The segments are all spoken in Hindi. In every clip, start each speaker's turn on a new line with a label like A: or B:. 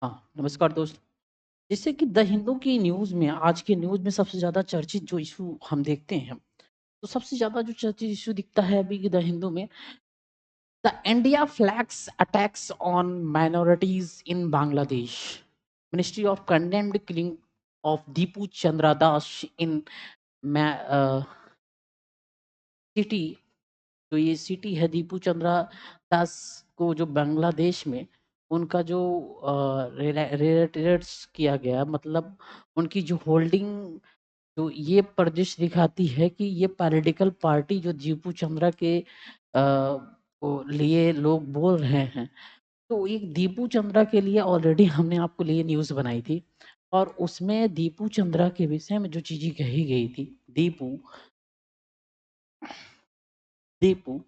A: हाँ, नमस्कार दोस्त। जैसे कि द हिंदू की न्यूज़ में आज के न्यूज़ में सबसे ज़्यादा चर्चित जो इश्यू हम देखते हैं, तो सबसे ज़्यादा जो चर्चित इश्यू दिखता है अभी की द हिंदू में, the India flags attacks on minorities in Bangladesh. Ministry of condemned killing of Dipu Chandra Das in मै सिटी। तो ये सिटी है दीपू चंद्रा दास को जो बांग्लादेश में उनका जो रिलेटेड्स किया गया, मतलब उनकी जो होल्डिंग, तो ये प्रदिश दिखाती है कि ये पॉलिटिकल पार्टी जो दीपू चंद्रा के को लिए लोग बोल रहे हैं, तो एक दीपू चंद्रा के लिए ऑलरेडी हमने आपको लिए न्यूज़ बनाई थी और उसमें दीपू चंद्रा के विषय में जो चीज़ें कही गई थी, दीपू दीपू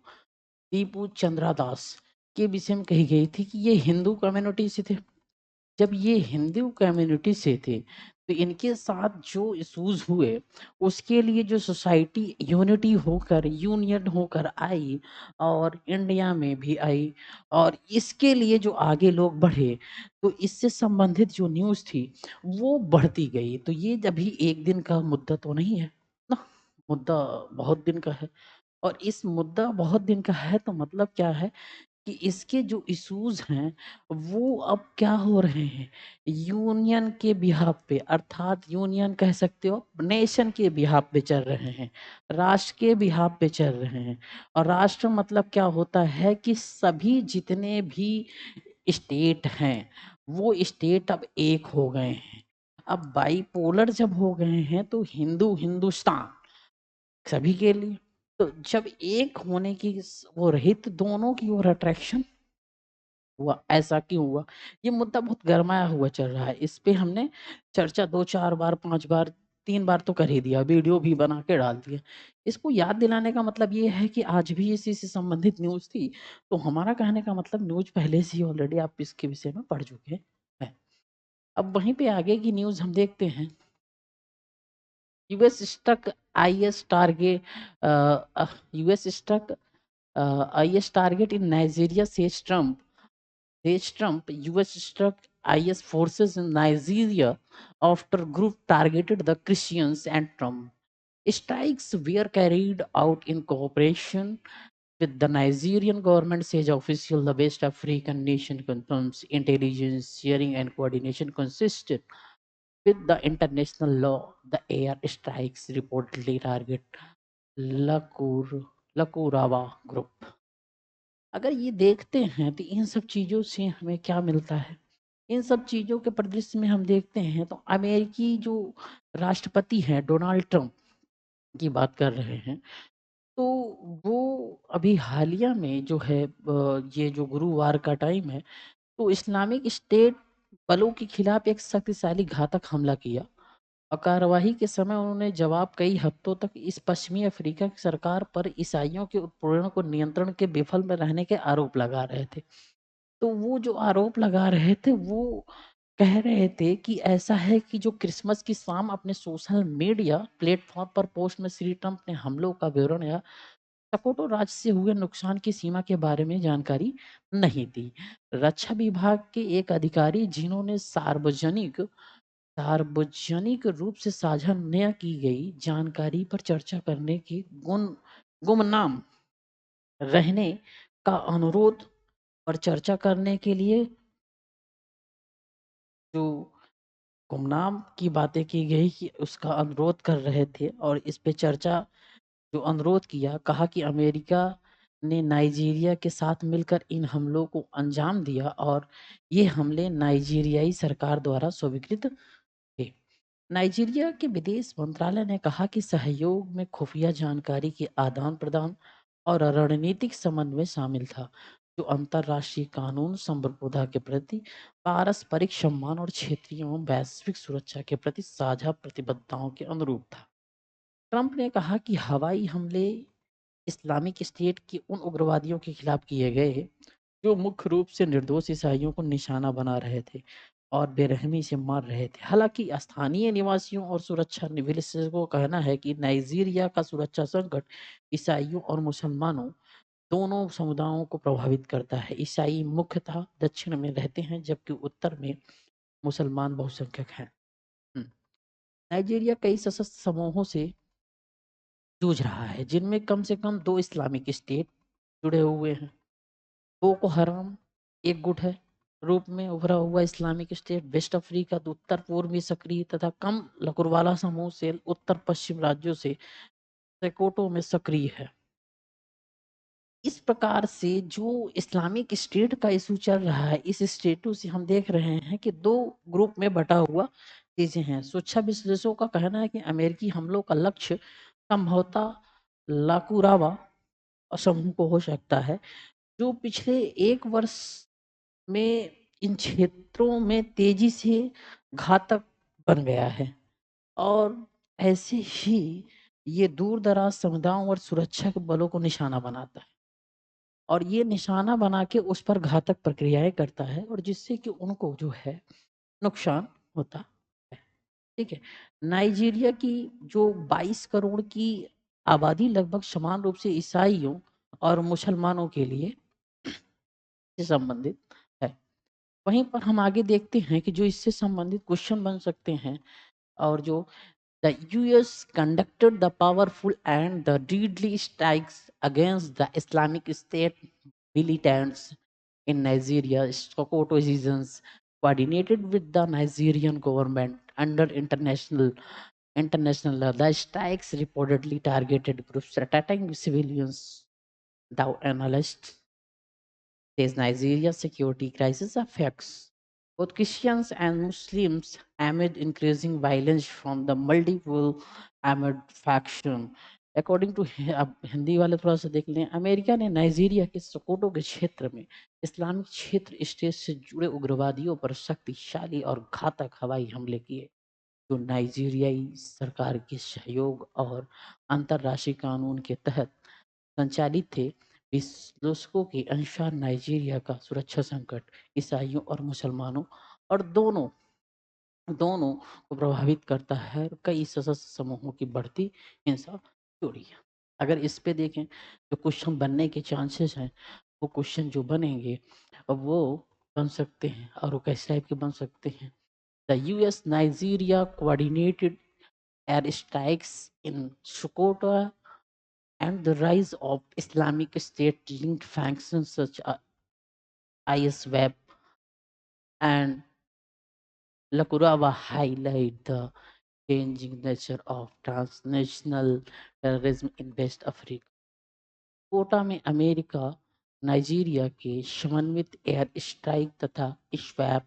A: दीपू चंद्रा दास के विषय में कही गई थी कि ये हिंदू कम्युनिटी से थे। जब ये हिंदू कम्युनिटी से थे, तो इनके साथ जो इश्यूज हुए, उसके लिए जो सोसाइटी यूनिटी होकर यूनियन होकर आई और इंडिया में भी आई, और इसके लिए जो आगे लोग बढ़े, तो इससे संबंधित जो न्यूज़ थी वो बढ़ती गई। तो ये अभी एक दिन का मुद्दा तो नहीं है ना, मुद्दा बहुत दिन का है। और इस मुद्दा बहुत दिन का है तो मतलब क्या है कि इसके जो इश्यूज हैं वो अब क्या हो रहे हैं, यूनियन के बिहाफ पे, अर्थात यूनियन कह सकते हो, नेशन के बिहाफ पे चल रहे हैं, राष्ट्र के बिहाफ पे चल रहे हैं। और राष्ट्र मतलब क्या होता है कि सभी जितने भी स्टेट हैं वो स्टेट अब एक हो गए हैं। अब बाइपोलर जब हो गए हैं तो हिंदुस्तान सभी के लिए, तो जब एक होने की वो रही तो दोनों की ओर अट्रैक्शन हुआ। ऐसा क्यों हुआ? ये मुद्दा बहुत गरमाया हुआ चल रहा है। इस पे हमने चर्चा 2-4 बार, 5 बार, 3 बार तो कर ही दिया, वीडियो भी बना के डाल दिया। इसको याद दिलाने का मतलब ये है कि आज भी इसी से संबंधित न्यूज़ थी, तो हमारा कहने का मतलब न्यूज़ पहले से ही ऑलरेडी आप इसके विषय में पढ़ चुके हैं। अब वहीं पे आगे की न्यूज़ हम देखते हैं। US stuck IS target US stuck IS target in Nigeria, says Trump. US struck IS forces in Nigeria after group targeted the Christians and Trump. Strikes were carried out in cooperation with the Nigerian government, says official. The West African nation confirms intelligence sharing and coordination consistent with the international law. The air strikes reportedly target Lakur, Lakurawa group. अगर ये देखते हैं तो इन सब चीज़ों से हमें क्या मिलता है? इन सब चीज़ों के परिदृश्य में हम देखते हैं तो अमेरिकी जो राष्ट्रपति हैं डोनाल्ड ट्रंप की बात कर रहे हैं, तो वो अभी हालिया में जो है ये जो गुरुवार का टाइम है, तो इस्लामिक स्टेट बलों के खिलाफ एक शक्तिशाली घातक हमला किया और कार्यवाही के समय उन्होंने जवाब कई हफ्तों तक इस पश्चिमी अफ्रीका की सरकार पर ईसाइयों के उत्पीड़न को नियंत्रण के विफल में रहने के आरोप लगा रहे थे। तो वो जो आरोप लगा रहे थे वो कह रहे थे कि ऐसा है कि जो क्रिसमस की शाम अपने सोशल मीडिया प्लेटफॉर्म पर पोस्ट में श्री ट्रंप ने हमलों का विवरण या सपोर्टो राज्य से हुए नुकसान की सीमा के बारे में जानकारी नहीं दी। रक्षा विभाग के एक अधिकारी जिन्होंने सार्वजनिक रूप से साझा न की गई जानकारी पर चर्चा करने की गुमनाम रहने का अनुरोध पर चर्चा करने के लिए जो गुमनाम की बातें की गई कि उसका अनुरोध कर रहे थे और इस पे चर्चा जो अनुरोध किया, कहा कि अमेरिका ने नाइजीरिया के साथ मिलकर इन हमलों को अंजाम दिया और ये हमले नाइजीरियाई सरकार द्वारा स्वीकृत थे। नाइजीरिया के विदेश मंत्रालय ने कहा कि सहयोग में खुफिया जानकारी के आदान-प्रदान और रणनीतिक समन्वय शामिल था, जो अंतर्राष्ट्रीय कानून संप्रभुता के प्रति पारस्परिक सम्मान और क्षेत्रीय एवं वैश्विक सुरक्षा के प्रति साझा प्रतिबद्धताओं के अनुरूप था। ट्रंप ने कहा कि हवाई हमले इस्लामिक स्टेट के उन उग्रवादियों के खिलाफ किए गए जो मुख्य रूप से निर्दोष ईसाइयों को निशाना बना रहे थे और बेरहमी से मार रहे थे। हालांकि स्थानीय निवासियों और सुरक्षा विशेषज्ञों का कहना है कि नाइजीरिया का सुरक्षा संकट ईसाइयों और मुसलमानों दोनों समुदायों को प्रभावित करता है। ईसाई मुख्यतः दक्षिण में रहते हैं जबकि उत्तर में मुसलमान बहुसंख्यक हैं। नाइजीरिया कई सशस्त्र समूहों से जूझ रहा है जिनमें कम से कम 2 इस्लामिक स्टेट जुड़े हुए हैं। बोको हराम एक गुट है रूप में उभरा हुआ इस्लामिक स्टेट वेस्ट अफ्रीका तो उत्तर पूर्व में सक्रिय तथा कम लकुरवाला समूह से उत्तर पश्चिम राज्यों से सेकोटो में सक्रिय है। इस प्रकार से जो इस्लामिक स्टेट का इशू चल रहा है, इस स्टेटों से हम देख रहे हैं कि 2 ग्रुप में बटा हुआ चीजें हैं। सुरक्षा विश्लेषकों का कहना है कि अमेरिकी हमलों का लक्ष्य संभवतः लाकुरावा समूह को हो सकता है, जो पिछले 1 वर्ष में इन क्षेत्रों में तेजी से घातक बन गया है और ऐसे ही ये दूर-दराज समुदायों और सुरक्षा के बलों को निशाना बनाता है और ये निशाना बना के उस पर घातक प्रक्रियाएं करता है और जिससे कि उनको जो है नुकसान होता है। ठीक है। नाइजीरिया की जो 22 करोड़ की आबादी लगभग समान रूप से ईसाइयों और मुसलमानों के लिए से संबंधित है। वहीं पर हम आगे देखते हैं कि जो इससे संबंधित क्वेश्चन बन सकते हैं और जो the US conducted the powerful and the deadly strikes against the Islamic State militants in Nigeria, Sokoto regions, coordinated with the Nigerian government under international law. The strikes reportedly targeted groups attacking civilians. The analysts says Nigeria's security crisis affects both Christians and Muslims amid increasing violence from the multiple armed faction. According to अब हिंदी वाले थोड़ा सा देख लें। अमेरिका ने नाइजीरिया के सोकोटो के क्षेत्र में इस्लामिक क्षेत्र स्टेट से जुड़े उग्रवादियों पर शक्तिशाली और घातक हवाई हमले किए जो नाइजीरियाई सरकार के सहयोग और अंतर्राष्ट्रीय कानून के तहत संचालित थे। विश्लेषकों के अनुसार नाइजीरिया का सुरक्षा संकट ईसाइयों और मुसलमानों और दोनों दोनों को प्रभावित करता है और कई सशस्त्र समूहों की बढ़ती हिंसा जुड़ी है। अगर इस पे देखें तो क्वेश्चन बनने के चांसेस हैं, वो क्वेश्चन जो बनेंगे वो बन सकते हैं और वो किस टाइप के बन सकते हैं। The US Nigeria coordinated air strikes in Sokoto and the rise of Islamic State linked factions such as ISWAP and Lakurawa highlight the changing nature of transnational terrorism in West Africa. कोटा में अमेरिका नाइजीरिया के समन्वित एयर स्ट्राइक तथा इश्वैप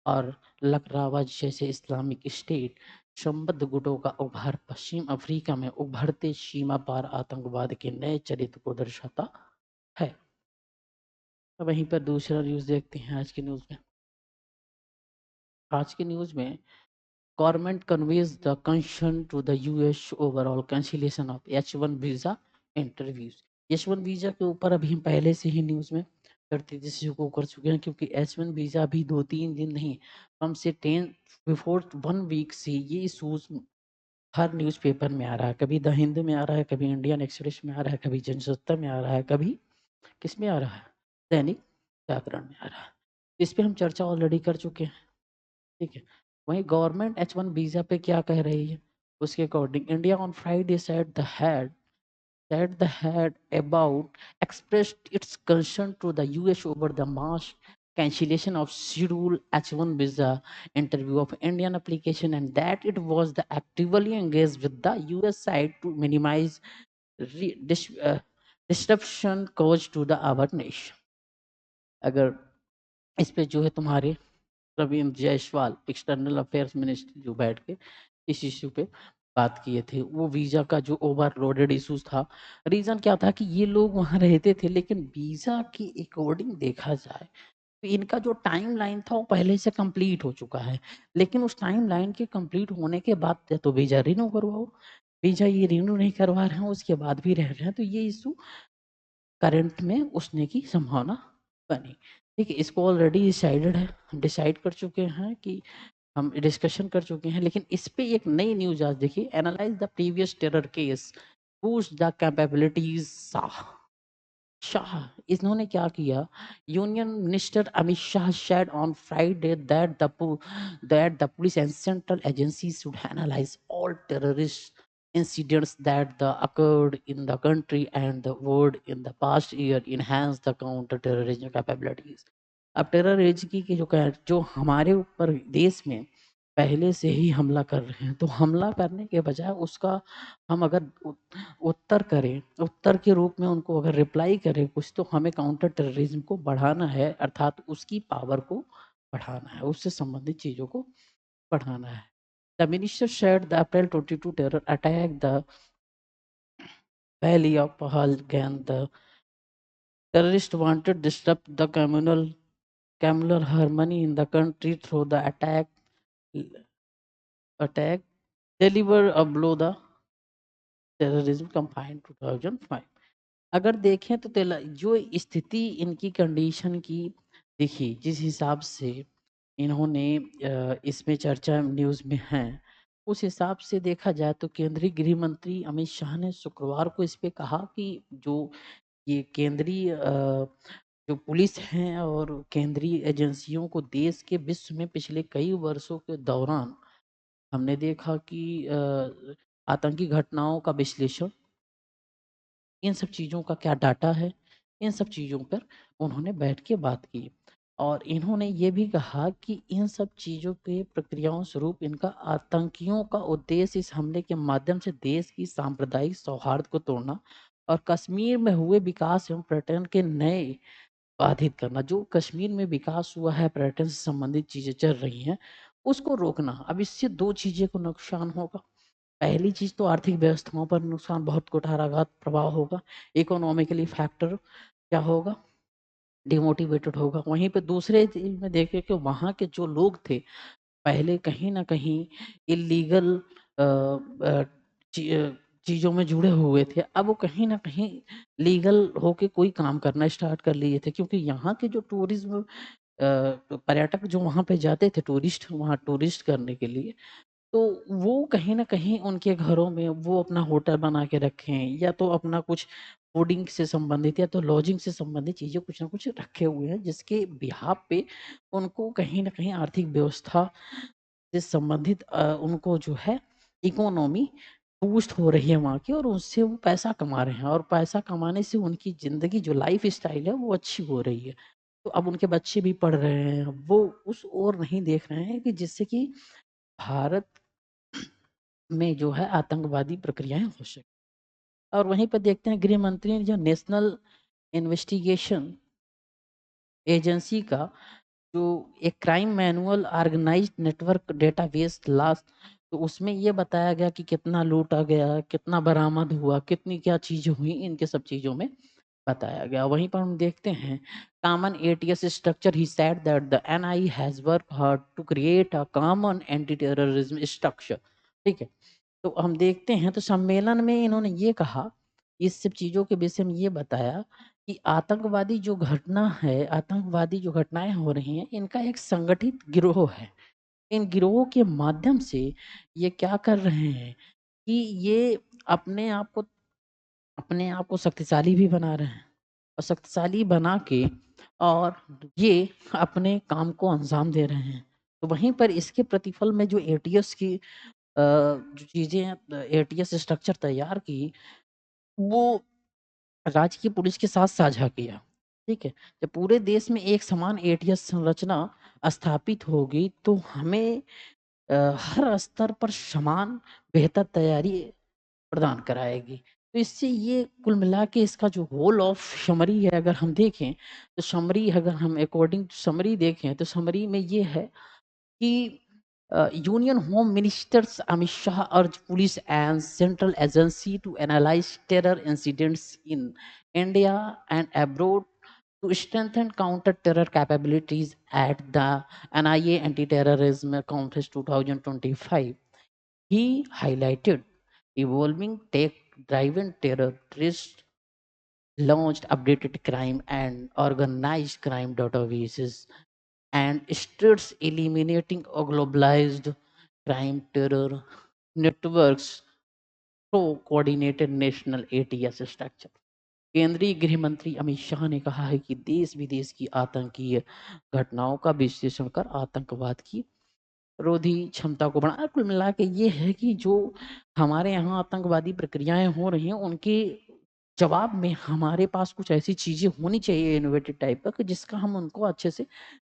A: और लकरावा जैसे इस्लामिक स्टेट संबद्ध गुटों का उभार पश्चिम अफ्रीका में उभरते सीमा पार आतंकवाद के नए चरित्र को दर्शाता है। वहीं पर दूसरा न्यूज़ देखते हैं आज की न्यूज़ में। आज की न्यूज़ में government conveys the concern to the US overall cancellation of H1 visa interviews. H1 visa के ऊपर अभी हम पहले से ही न्यूज़ में करते को कर चुके हैं क्योंकि H1 वीजा भी 2-3 दिन नहीं कम से 10 बिफोर 1 वीक से ये इशूज हर न्यूज़पेपर में आ रहा है। कभी द हिंद में आ रहा है, कभी इंडियन एक्सप्रेस में आ रहा है, कभी जनसत्ता में आ रहा है, कभी किस में आ रहा है, दैनिक जागरण में आ रहा है। इस पे हम चर्चा ऑलरेडी कर चुके हैं। ठीक है। वहीं गवर्नमेंट H1 वीजा पे क्या कह रही है उसके according India on Friday said the head about expressed its concern to the US over the mass cancellation of scheduled H1 visa interview of Indian application and that it was the actively engaged with the US side to minimize disruption caused to the our nation। अगर इस पे जो है तुम्हारे Praveen Jaiswal external affairs minister जो बैठ के इस इश्यू पे बात किए थे, वो वीजा का जो ओवरलोडेड इश्यूज था। रीजन क्या था कि ये लोग वहां रहते थे लेकिन वीजा के अकॉर्डिंग देखा जाए तो इनका जो टाइम लाइन था वो पहले से कंप्लीट हो चुका है, लेकिन उस टाइम लाइन के कंप्लीट होने के बाद या तो वीजा रिन्यू करवाओ, वीजा ये रिन्यू नहीं करवा रहे हैं उसके बाद भी रह रहे हैं, तो ये इशू करंट में उसने की संभावना बनी। ठीक है, इसको ऑलरेडी डिसाइडेड है, हम डिसाइड कर चुके हैं कि हम डिस्कशन कर चुके हैं, लेकिन इस पे एक नई न्यूज आज देखिए। Analyse the previous terror case, boost the capabilities Shah. Shah, इन्होंने क्या किया? Union minister Amit Shah said on Friday that the police and central agencies should analyze all terrorist incidents that occurred in the country and the world in the past year, enhance the counter terrorism capabilities. अब टेररिज्म की जो हमारे ऊपर देश में पहले से ही हमला कर रहे हैं, तो हमला करने के बजाय उसका हम अगर उत्तर करें, उत्तर के रूप में उनको अगर रिप्लाई करें कुछ, तो हमें काउंटर टेररिज्म को बढ़ाना है, अर्थात उसकी पावर को बढ़ाना है, उससे संबंधित चीज़ों को बढ़ाना है। The minister shared the April 22 terror attack the valley of Pahalgam. The terrorists wanted to disrupt the communal harmony in the country through the attack deliver a blow the terrorism campaign 2005। अगर देखें तो जो स्थिति इनकी कंडीशन की दिखी, जिस हिसाब से इन्होंने इसमें चर्चा न्यूज़ में है, उस हिसाब से देखा जाए तो केंद्रीय गृह मंत्री अमित शाह ने शुक्रवार को इस पे कहा कि जो ये केंद्रीय जो पुलिस हैं और केंद्रीय एजेंसियों को देश के विश्व में पिछले कई वर्षों के दौरान हमने देखा कि आतंकी घटनाओं का विश्लेषण, इन सब चीज़ों का क्या डाटा है, इन सब चीज़ों पर उन्होंने बैठ के बात की। और इन्होंने ये भी कहा कि इन सब चीज़ों के प्रक्रियाओं स्वरूप इनका आतंकियों का उद्देश्य इस हमले के माध्यम से देश की सांप्रदायिक सौहार्द को तोड़ना और कश्मीर में हुए विकास एवं पर्यटन के नए बाधित करना। जो कश्मीर में विकास हुआ है, पर्यटन से संबंधित चीज़ें चल रही हैं, उसको रोकना। अब इससे 2 चीज़ें को नुकसान होगा। पहली चीज़ तो आर्थिक व्यवस्थाओं पर नुकसान, बहुत कुठाराघात प्रभाव होगा। इकोनॉमिकली फैक्टर क्या होगा? डिमोटिवेटेड होगा। वहीं पे दूसरे चीज़ में देखें कि वहाँ के जो लोग थे, पहले कहीं न कहीं इल्लीगल अ अ, ची अ, चीज़ों में जुड़े हुए थे। अब वो कहीं न कहीं लीगल होके कोई काम करना स्टार्ट कर लिए थे, क्योंकि यहाँ के जो टूरिज़्म पर्यटक जो वहाँ पे जाते थे, टूरिस्ट वहाँ टूरिस्ट करने के लिए, तो वो कहीं न कहीं उनके घरों में वो अपना होटल बना के रखे हैं, या तो अपना कुछ फूडिंग से संबंधित या तो लॉजिंग से संबंधित चीज़ें कुछ न कुछ रखे हुए हैं, जिसके बिहाफ़ पे उनको कहीं न कहीं आर्थिक व्यवस्था से संबंधित उनको जो है इकोनॉमी बूस्ट हो रही है वहाँ की, और उससे वो पैसा कमा रहे हैं, और पैसा कमाने से उनकी ज़िंदगी जो लाइफ़स्टाइल है वो अच्छी हो रही है। तो अब उनके बच्चे भी पढ़ रहे हैं, वो उस ओर नहीं देख रहे हैं कि जिससे कि भारत में जो है आतंकवादी प्रक्रियाएँ हो सकें। और वहीं पे देखते हैं गृह मंत्री ने जो नेशनल इन्वेस्टिगेशन एजेंसी का जो एक crime manual organised network database last, तो उसमें ये बताया गया कि कितना लूटा गया, कितना बरामद हुआ, कितनी क्या चीज़ें हुई, इनके सब चीज़ों में बताया गया। वहीं पर हम देखते हैं common ATS structure, he said that the NI has work hard to create a common anti terrorism structure. ठीक है? तो हम देखते हैं तो सम्मेलन में इन्होंने ये कहा, इस सब चीज़ों के विषय में ये बताया कि आतंकवादी जो घटना है, आतंकवादी जो घटनाएँ हो रही हैं, इनका एक संगठित गिरोह है। इन गिरोहों के माध्यम से ये क्या कर रहे हैं कि ये अपने आप को अपने आप को शक्तिशाली भी बना रहे हैं, और शक्तिशाली बना के और ये अपने काम को अंजाम दे रहे हैं। तो वहीं पर इसके प्रतिफल में जो एटीएस की जो चीज़ें एटीएस स्ट्रक्चर तैयार की, वो राज्य की पुलिस के साथ साझा किया, ठीक है? जब पूरे देश में एक समान एटीएस संरचना स्थापित होगी, तो हमें हर स्तर पर समान बेहतर तैयारी प्रदान कराएगी। तो इससे ये कुल मिला के इसका जो होल ऑफ समरी है, अगर हम देखें, तो समरी अगर हम अकॉर्डिंग टू समरी देखें, तो समरी में ये है कि Union Home Ministers Amit Shah urged police and central agency to analyze terror incidents in India and abroad to strengthen counter-terror capabilities at the NIA Anti-Terrorism Conference 2025. He highlighted evolving tech-driven terrorists launched updated crime and organized crime databases and starts eliminating globalized crime terror networks through coordinated national ATS structure. केंद्रीय गृह मंत्री अमित शाह ने कहा है कि देश विदेश की आतंकीय घटनाओं का विश्लेषण कर आतंकवाद की रोधी क्षमता को बढ़ा। कुल मिला के ये है कि जो हमारे यहाँ आतंकवादी प्रक्रियाएं हो रही हैं उनके जवाब में हमारे पास कुछ ऐसी चीजें होनी चाहिए इनोवेटिव टाइप का कि जिसका हम उनको अच्छे से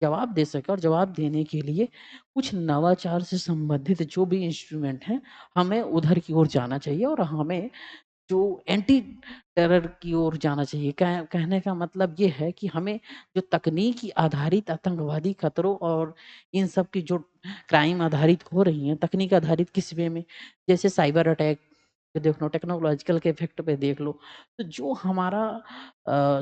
A: जवाब दे सके। और जवाब देने के लिए कुछ नवाचार से संबंधित जो भी इंस्ट्रूमेंट हैं हमें उधर की ओर जाना चाहिए और हमें जो एंटी टेरर की ओर जाना चाहिए। कहने का मतलब ये है कि हमें जो तकनीकी आधारित आतंकवादी खतरों और इन सब की जो क्राइम आधारित हो रही हैं तकनीक आधारित किस वे में, जैसे साइबर अटैक देख लो, टेक्नोलॉजिकल के इफेक्ट पे देख लो, तो जो हमारा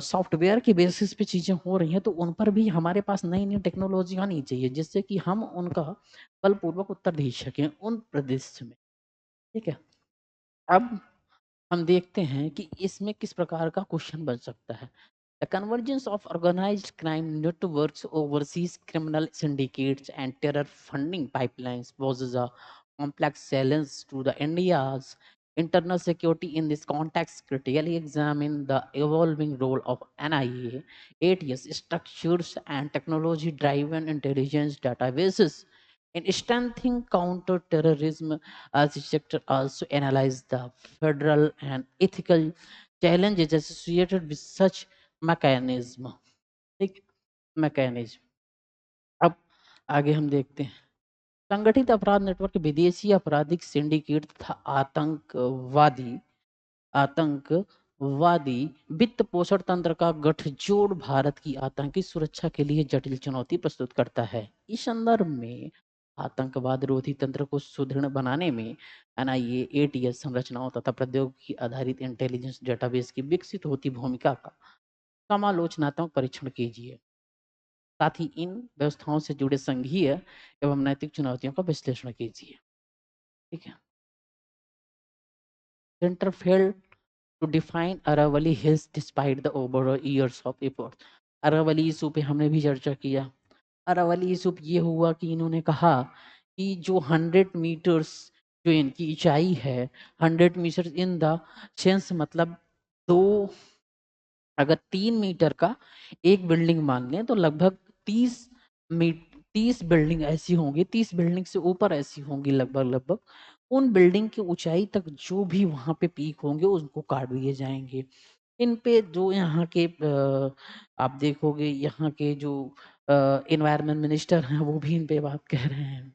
A: सॉफ्टवेयर के बेसिस पे चीजें हो रही हैं तो उन पर भी हमारे पास नई नई टेक्नोलॉजी आनी चाहिए जिससे कि हम उनका बलपूर्वक उत्तर दे सकें उन प्रदेश में। ठीक है, अब हम देखते हैं कि इसमें किस प्रकार का क्वेश्चन बन सकता है। The convergence of organized crime networks, overseas criminal syndicates, and terror funding pipelines poses a complex challenge to the India's internal security. In this context, critically examine the evolving role of NIA, ATS structures, and technology-driven intelligence databases in strengthening counter-terrorism. As the sector also analyze the federal and ethical challenges associated with such mechanism. ठीक, मैकेनिज्म। अब आगे हम देखते हैं संगठित अपराध नेटवर्क विदेशी आपराधिक सिंडिकेट तथा आतंकवादी वित्त पोषण तंत्र का गठजोड़ भारत की आतंकी सुरक्षा के लिए जटिल चुनौती प्रस्तुत करता है। इस संदर्भ में आतंकवाद रोधी तंत्र को सुदृढ़ बनाने में एनआईए एटीएस संरचनाओं तथा प्रौद्योगिकी आधारित इंटेलिजेंस डेटाबेस की विकसित होती भूमिका का समालोचनात्मक परीक्षण कीजिए। साथ ही इन व्यवस्थाओं से जुड़े संघीय एवं नैतिक चुनौतियों का विश्लेषण कीजिए। ठीक है, centre failed to define Aravalli hills despite the over years of effort. Aravalli issue पे हमने भी चर्चा किया। अरावली इशू पे ये हुआ कि इन्होंने कहा कि जो 100 मीटर्स जो इनकी ऊंचाई है, 100 मीटर इन द सेंस मतलब दो, अगर 3 मीटर का एक बिल्डिंग मान लें तो लगभग 30 बिल्डिंग ऐसी होंगी, 30 बिल्डिंग से ऊपर ऐसी होंगी लगभग लगभग। उन बिल्डिंग की ऊंचाई तक जो भी वहां पे पीक होंगे उसको काट दिए जाएंगे। इन पे जो यहाँ के आप देखोगे यहाँ के जो इन्वायरमेंट मिनिस्टर हैं वो भी इन पे बात कह रहे हैं।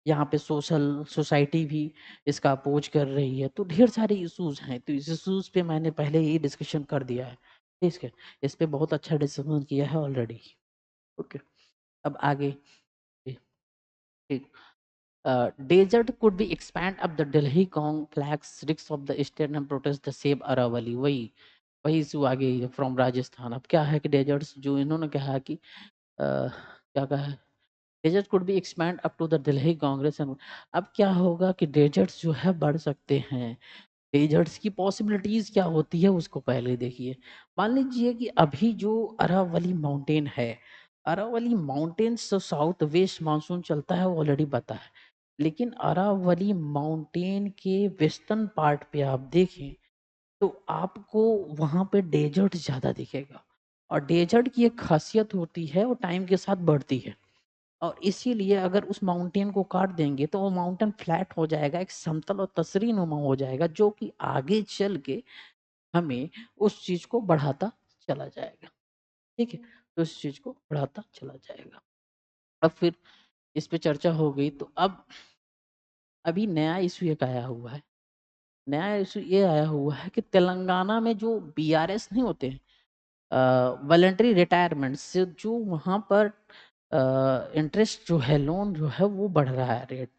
A: यहाँ पे सोसाइटी भी इसका अपोज कर रही है। तो ढेर सारे इश्यूज हैं, तो इस इश्यूज पे मैंने पहले ही डिस्कशन कर दिया है। ठीक है, इस पे बहुत अच्छा डिस्कशन किया है ऑलरेडी। ओके, अब आगे। Desert could be expand up the Delhi complex risks of the eastern and protest the save Aravali। वही इशू आ गई फ्रॉम राजस्थान। अब क्या है कि डेजर्ट्स जो इन्होंने कहा कि क्या कहा है, desert could be expand up to the Delhi Congress end. अब क्या होगा कि डेजर्ट्स जो है बढ़ सकते हैं। डेजर्ट्स की पॉसिबिलिटीज क्या होती है उसको पहले देखिए। मान लीजिए कि अभी जो अरावली माउंटेन है, अरावली माउंटेन से साउथ वेस्ट मानसून चलता है वो ऑलरेडी पता है। लेकिन अरावली माउंटेन के वेस्टर्न पार्ट पे आप देखें तो आपको वहां पे डेजर्ट ज्यादा दिखेगा। और डेजर्ट की एक खासियत होती है वो टाइम के साथ बढ़ती है। और इसीलिए अगर उस माउंटेन को काट देंगे तो वो माउंटेन फ्लैट हो जाएगा, एक समतल और तसरी नुमा हो जाएगा जो कि आगे चल के हमें उस चीज को बढ़ाता चला जाएगा। ठीक है, तो उस चीज को बढ़ाता चला जाएगा। अब फिर इस पे चर्चा हो गई तो अब अभी नया इशू एक आया हुआ है। नया इशू ये आया हुआ है कि तेलंगाना में जो बीआरएस नहीं होते हैं, वॉलंटरी रिटायरमेंट से जो वहाँ पर इंटरेस्ट जो है, लोन जो है वो बढ़ रहा है रेट।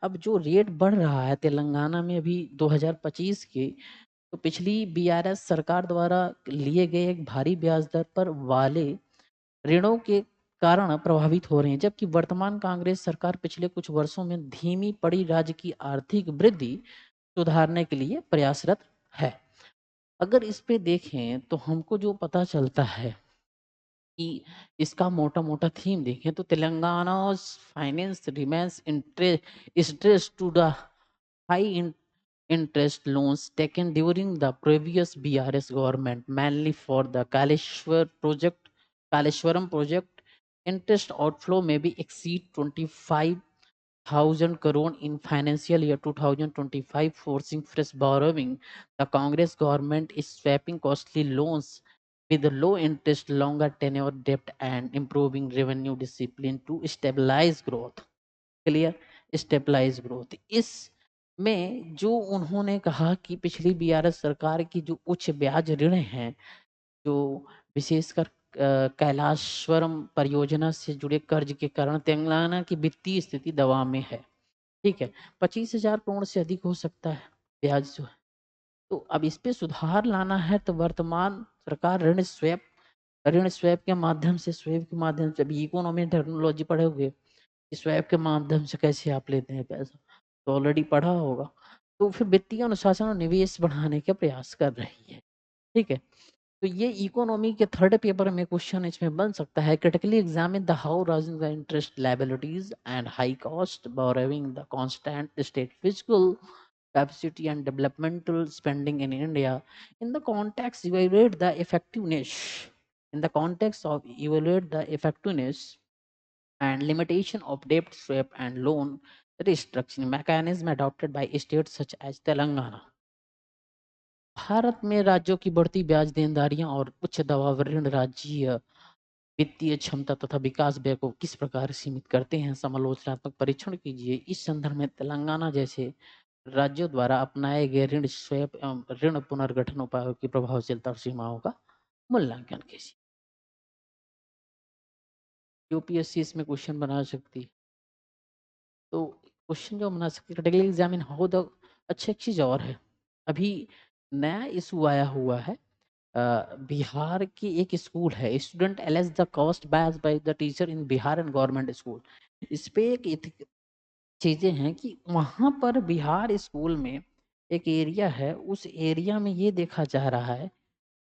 A: अब जो रेट बढ़ रहा है तेलंगाना में अभी 2025 के, तो पिछली बीआरएस सरकार द्वारा लिए गए एक भारी ब्याज दर पर वाले ऋणों के कारण प्रभावित हो रहे हैं। जबकि वर्तमान कांग्रेस सरकार पिछले कुछ वर्षों में धीमी पड़ी राज्य की आर्थिक वृद्धि सुधारने के लिए प्रयासरत है। अगर इस पे देखें तो हमको जो पता चलता है कि इसका मोटा मोटा थीम देखें तो Telangana finance remains interest to the high interest loans taken during the previous BRS government, mainly for the Kaleshwaram project. Interest outflow may be exceed 25,000 crore in financial year 2025, forcing fresh borrowing. The Congress government is swapping costly loans with low interest, longer tenure debt, and improving revenue discipline to stabilize growth. Clear, stabilise growth. इस में जो उन्होंने कहा कि पिछली बीआरएस सरकार की जो उच्च ब्याज ऋण हैं, जो विशेषकर कैलाशवरम परियोजना से जुड़े कर्ज के कारण तेलंगाना की वित्तीय स्थिति दबाव में है। ठीक है, 25,000 करोड़ से अधिक हो सकता है ब्याज जो है। तो अब इस पे सुधार लाना है तो वर्तमान सरकार ऋण स्वैप के माध्यम से, अभी इकोनॉमी टेक्नोलॉजी पढ़ोगे, स्वैप के माध्यम से कैसे आप लेते हैं पैसा, तो ऑलरेडी पढ़ा होगा। तो फिर वित्तीय अनुशासन और निवेश बढ़ाने का प्रयास कर रही है। ठीक है, तो ये इकोनॉमी के थर्ड पेपर में क्वेश्चन इसमें बन सकता है। Critically examine the how rising the interest liabilities and high cost borrowing the constant state physical capacity and developmental spending in India. In the context, evaluate the effectiveness. In the context of evaluate the effectiveness and limitation of debt swap and loan restructuring mechanism adopted by states such as Telangana. Bharat में राज्यों की बढ़ती ब्याज देनदारियां और उच्च दबाव ऋण राज्य वित्तीय क्षमता तथा विकास व्यय को किस प्रकार सीमित करते हैं, समालोचनात्मक परीक्षण कीजिए। इस संदर्भ में तेलंगाना जैसे राज्यों द्वारा अपनाए गए ऋण स्वैप एवं ऋण पुनर्गठन उपायों की प्रभावशीलता और सीमाओं का मूल्यांकन कीजिए। यूपीएससी इसमें क्वेश्चन बना सकती है। तो क्वेश्चन जो बना सकती है, कैटेगरी एग्जामिन हो द अच्छी एक चीज और है, अभी नया इशू आया हुआ है। बिहार की एक स्कूल है, student alleges the caste bias by the teacher in Bihar and government school. इस पे एक चीजें हैं कि वहां पर बिहार स्कूल में एक एरिया है, उस एरिया में ये देखा जा रहा है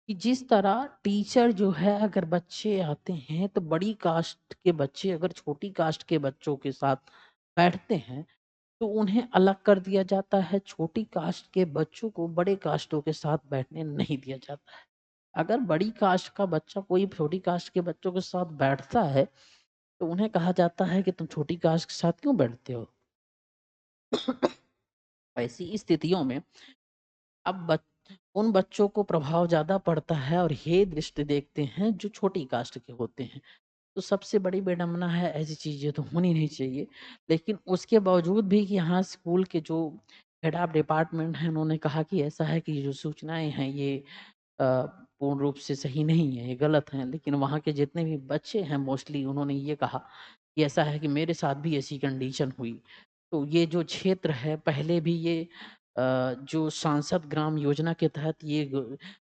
A: कि जिस तरह टीचर जो है, अगर बच्चे आते हैं तो बड़ी कास्ट के बच्चे अगर छोटी कास्ट के बच्चों के साथ बैठते हैं तो उन्हें अलग कर दिया जाता है, छोटी कास्ट के बच्चों को बड़े कास्टों के साथ बैठने नहीं दिया जाता है। अगर बड़ी कास्ट का बच्चा कोई छोटी कास्ट के बच्चों के साथ बैठता है तो उन्हें कहा जाता है कि तुम छोटी कास्ट के साथ क्यों बैठते हो। ऐसी स्थितियों में अब उन बच्चों को प्रभाव ज्यादा पड़ता है और ये दृष्टि देखते हैं जो छोटी कास्ट के होते हैं। तो सबसे बड़ी विडंबना है, ऐसी चीजें तो होनी नहीं चाहिए। लेकिन उसके बावजूद भी कि यहाँ स्कूल के जो हेड ऑफ डिपार्टमेंट हैं उन्होंने कहा कि ऐसा है कि जो सूचनाएं हैं ये पूर्ण रूप से सही नहीं है, ये गलत है। लेकिन वहाँ के जितने भी बच्चे हैं मोस्टली उन्होंने ये कहा कि ऐसा है कि मेरे साथ भी ऐसी कंडीशन हुई। तो ये जो क्षेत्र है पहले भी ये जो सांसद ग्राम योजना के तहत ये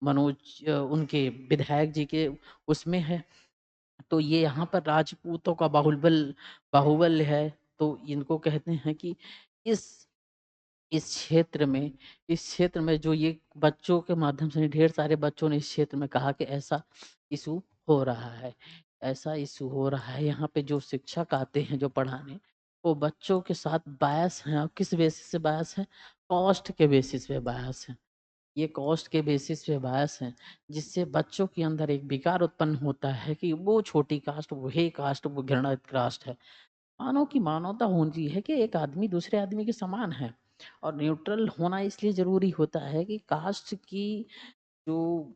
A: मनोज उनके विधायक जी के उसमें है। तो ये यहाँ पर राजपूतों का बाहुबल है। तो इनको कहते हैं कि इस इस क्षेत्र में जो ये बच्चों के माध्यम से ढेर सारे बच्चों ने इस क्षेत्र में कहा कि ऐसा इशू हो रहा है, ऐसा इशू हो रहा है। यहाँ पे जो शिक्षक आते हैं जो पढ़ाने, वो बच्चों के साथ बायस हैं। और किस बेसिस से बायस है? कॉस्ट के बेसिस पे बायस है। ये कॉस्ट के बेसिस पे बायस है, जिससे बच्चों के अंदर एक विकार उत्पन्न होता है कि वो छोटी कास्ट, वही कास्ट, वो घृणित कास्ट है। मानव की मानवता होती है कि एक आदमी दूसरे आदमी के समान है। और न्यूट्रल होना इसलिए जरूरी होता है कि कास्ट की जो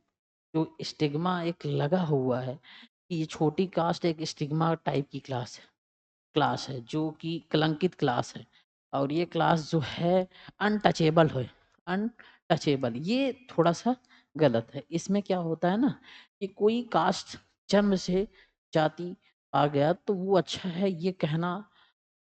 A: जो स्टिग्मा एक लगा हुआ है कि ये छोटी कास्ट एक स्टिग्मा टाइप की क्लास है जो कि कलंकित क्लास है। और ये क्लास जो है अनटचेबल, ये थोड़ा सा गलत है। इसमें क्या होता है ना कि कोई कास्ट जन्म से जाति आ गया तो वो अच्छा है, ये कहना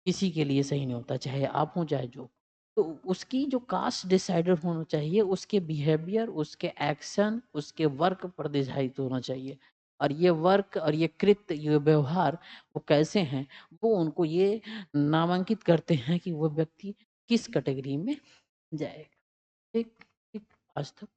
A: किसी के लिए सही नहीं होता, चाहे आप हो चाहे जो। तो उसकी जो कास्ट डिसाइडेड होना चाहिए, उसके बिहेवियर, उसके एक्शन, उसके वर्क पर डिसाइड होना चाहिए। और ये वर्क और ये कृत्य, ये व्यवहार वो कैसे हैं, वो उनको ये नामांकित करते हैं कि वो व्यक्ति किस कैटेगरी में जाएगा। ठीक ठीक, आज तक